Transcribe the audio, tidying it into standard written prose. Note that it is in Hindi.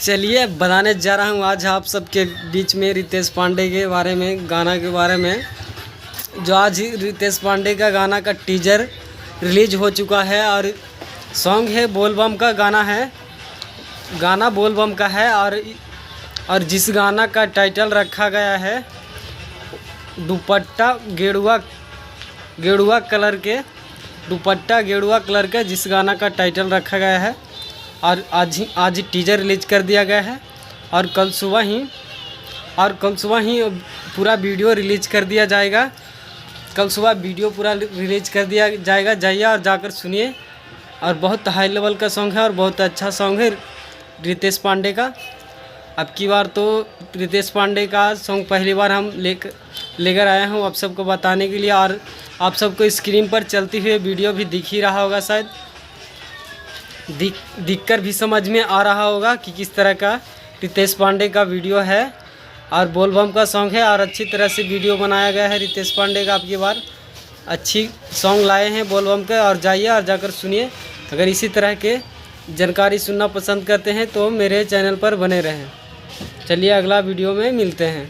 चलिए बताने जा रहा हूँ आज आप सबके बीच में रितेश पांडे के बारे में, गाना के बारे में। जो आज रितेश पांडे का गाना का टीजर रिलीज हो चुका है और सॉन्ग है बोल बम का गाना है। गाना बोल बम का है और जिस गाना का टाइटल रखा गया है दुपट्टा गेरुआ कलर के, दुपट्टा गेरुआ कलर का जिस गाना का टाइटल रखा गया है। और आज टीजर रिलीज कर दिया गया है और कल सुबह ही पूरा वीडियो रिलीज कर दिया जाएगा। कल सुबह वीडियो पूरा रिलीज कर दिया जाएगा, जाइए और जाकर सुनिए। और बहुत हाई लेवल का सॉन्ग है और बहुत अच्छा सॉन्ग है रितेश पांडे का। अब की बार तो रितेश पांडे का सॉन्ग पहली बार हम लेकर आए हूँ आप सबको बताने के लिए। और आप सबको स्क्रीन पर चलती हुई वीडियो भी दिख ही रहा होगा, शायद दिखकर भी समझ में आ रहा होगा कि किस तरह का रितेश पांडे का वीडियो है और बोल बम का सॉन्ग है। और अच्छी तरह से वीडियो बनाया गया है रितेश पांडे का। अब की बार अच्छी सॉन्ग लाए हैं बोल बम के, और जाइए और जाकर सुनिए। अगर इसी तरह के जानकारी सुनना पसंद करते हैं तो मेरे चैनल पर बने रहें। चलिए अगला वीडियो में मिलते हैं।